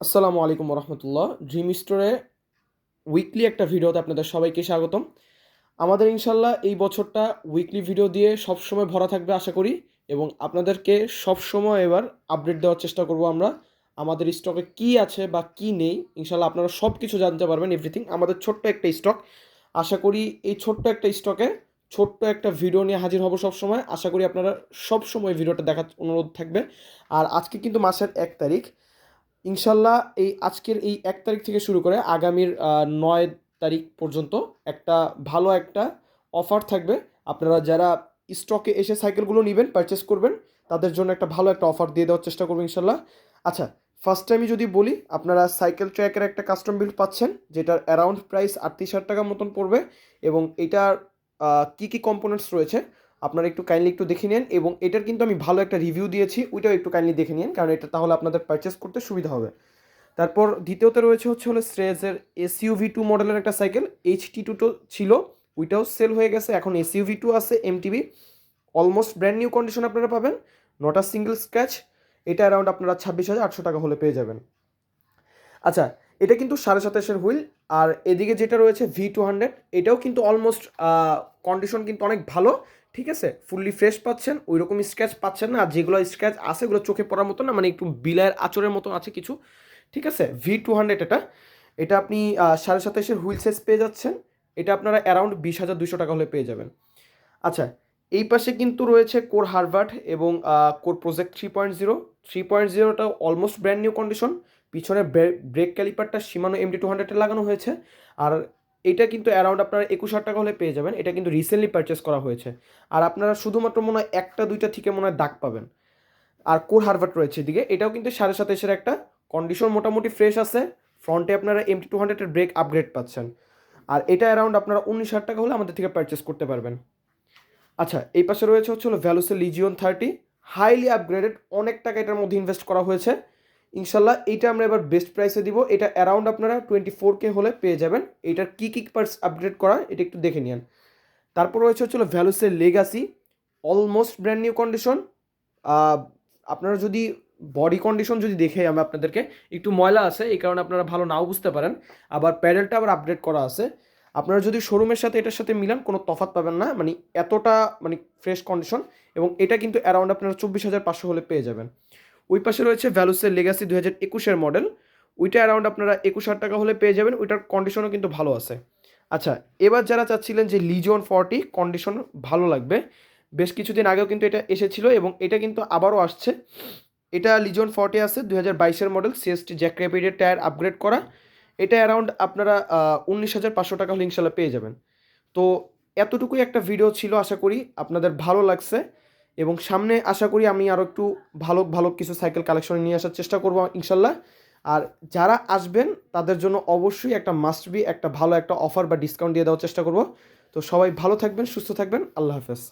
আসসালামু আলাইকুম রহমতুল্লাহ। ড্রিম স্টোরে উইকলি একটা ভিডিওতে আপনাদের সবাইকে স্বাগতম। আমাদের ইনশাল্লাহ এই বছরটা উইকলি ভিডিও দিয়ে সবসময় ভরা থাকবে আশা করি, এবং আপনাদেরকে সবসময় এবার আপডেট দেওয়ার চেষ্টা করব আমরা আমাদের স্টকে কি আছে বা কি নেই। ইনশাল্লাহ আপনারা সব কিছু জানতে পারবেন, এভরিথিং। আমাদের ছোট্ট একটা স্টক, আশা করি এই ছোট্ট একটা স্টকে ছোট্ট একটা ভিডিও নিয়ে হাজির হব সবসময়। আশা করি আপনারা সবসময় ভিডিওটা দেখার অনুরোধ থাকবে। আর আজকে কিন্তু মাসের 1 তারিখ। ইনশাল্লাহ এই আজকের এই 1 তারিখ থেকে শুরু করে আগামীর 9 তারিখ পর্যন্ত একটা ভালো একটা অফার থাকবে। আপনারা যারা স্টকে এসে সাইকেলগুলো নেবেন, পারচেস করবেন, তাদের জন্য একটা ভালো একটা অফার দিয়ে দেওয়ার চেষ্টা করবো ইনশাল্লাহ। আচ্ছা, ফার্স্ট টাইমে যদি বলি, আপনারা সাইকেল ট্র্যাকের একটা কাস্টম বিল্ড পাচ্ছেন, যেটার অ্যারাউন্ড প্রাইস 38,000 টাকা মতন পড়বে। এবং এটার কী কী কম্পোনেন্টস রয়েছে আপনারা একটু কাইন্ডলি একটু দেখে নিন, এবং এটার কিন্তু আমি ভালো একটা রিভিউ দিয়েছি, ওইটাও একটু কাইন্ডলি দেখে নিন, কারণ এটা তাহলে আপনাদের পারচেস করতে সুবিধা হবে। তারপর দ্বিতীয়তে রয়েছে হলো স্ট্রেজের SUV2 মডেলের একটা সাইকেল। HT2 তো ছিল, ওইটাও সেল হয়ে গেছে, এখন SUV2 আছে MTB। Almost brand new condition আপনারা পাবেন, নট আ সিঙ্গেল স্ক্র্যাচ। এটা অ্যারাউন্ড আপনারা 26,800 টাকা হলে পেয়ে যাবেন। আচ্ছা, এটা কিন্তু 27.5-এর হুইল। আর এদিকে যেটা রয়েছে V200, এটাও কিন্তু অলমোস্ট কন্ডিশন কিন্তু অনেক ভালো, ঠিক আছে। ফুললি ফ্রেশ পাচ্ছেন, ওই রকম স্ক্র্যাচ পাচ্ছেন না। আর যেগুলো স্ক্র্যাচ আছে ওগুলো চোখে পড়ার মতো না, মানে একটু বিলায়ের আচরের মতো আছে কিছু, ঠিক আছে। V200 এটা, এটা আপনি 27.5-এর হুইল সাইজ পেয়ে যাচ্ছেন। এটা আপনারা অ্যারাউন্ড 20,200 টাকা হলে পেয়ে যাবেন। আচ্ছা, এই পাশে কিন্তু রয়েছে কোর হারভার্ড এবং কোর প্রজেক্ট 3.0। 3.0টা অলমোস্ট ব্র্যান্ড নিউ কন্ডিশন। পিছনে ব্রেক ক্যালিপারটা Shimano MD200-এ লাগানো হয়েছে। আর এটা কিন্তু অ্যারাউন্ড আপনারা 21,000 টাকা হলে পেয়ে যাবেন। এটা কিন্তু রিসেন্টলি পারচেস করা হয়েছে। আর আপনারা শুধুমাত্র মনে হয় একটা দুইটা থেকে মনে হয় দাগ পাবেন। আর কোর হারভার্ড রয়েছে এদিকে, এটাও কিন্তু 27.5-এর একটা কন্ডিশন, মোটামুটি ফ্রেশ আছে। ফ্রন্টে আপনারা MT200-এর ব্রেক আপগ্রেড পাচ্ছেন। আর এটা অ্যারাউন্ড আপনারা 19,000 টাকা হলে আমাদের থেকে পারচেস করতে পারবেন। আচ্ছা, এই পাশে রয়েছে হলো ভ্যালুসের লিজিয়ন 30, হাইলি আপগ্রেডেড, অনেক টাকা এটার মধ্যে ইনভেস্ট করা হয়েছে। ইনশাল্লাহ এইটা আমরা এবার বেস্ট প্রাইসে দিব। এটা অ্যারাউন্ড আপনারা 24K হলে পেয়ে যাবেন। এটার কী পার্টস আপগ্রেড করা এটা একটু দেখে নিন। তারপর রয়েছে হলো ভ্যালুসের legacy, almost brand new condition. আপনারা যদি বডি কন্ডিশন যদি দেখে আমি আপনাদেরকে, একটু ময়লা আছে, এই কারণে আপনারা ভালো নাও বুঝতে পারেন। আবার প্যাডেলটা আবার আপডেট করা আছে। আপনারা যদি শোরুমের সাথে এটার সাথে মিলান, কোনো তফাৎ পাবেন না, মানে এতটা মানে ফ্রেশ কন্ডিশন। এবং এটা কিন্তু অ্যারাউন্ড আপনারা 24,500 হলে পেয়ে যাবেন। ওই পাশে রয়েছে ভ্যালুসের লেগাসি 2021-এর মডেল, ওইটা অ্যারাউন্ড আপনারা 21,000 টাকা হলে পেয়ে যাবেন। ওইটার কন্ডিশনও কিন্তু ভালো আছে। আচ্ছা, এবার যারা চাচ্ছিলেন যে লিজিয়ন 40 কন্ডিশন ভালো লাগবে, বেশ কিছুদিন আগেও কিন্তু এটা এসেছিল এবং এটা কিন্তু আবারও আসছে। এটা লিজিয়ন 40 আছে, 2022-এর মডেল, CST জ্যাক র্যাপিডের টায়ার আপগ্রেড করা। এটা অ্যারাউন্ড আপনারা 19,500 টাকা হলে ইনশাল্লাহ পেয়ে যাবেন। তো এতটুকুই একটা ভিডিও ছিল, আশা করি আপনাদের ভালো লাগছে। এবং সামনে আশা করি আমি আরও একটু ভালো ভালো কিছু সাইকেল কালেকশন নিয়ে আসার চেষ্টা করবো ইনশাল্লাহ। আর যারা আসবেন তাদের জন্য অবশ্যই একটা মাস্ট বি একটা ভালো একটা অফার বা ডিসকাউন্ট দিয়ে দেওয়ার চেষ্টা করব। তো সবাই ভালো থাকবেন, সুস্থ থাকবেন, আল্লাহ হাফেজ।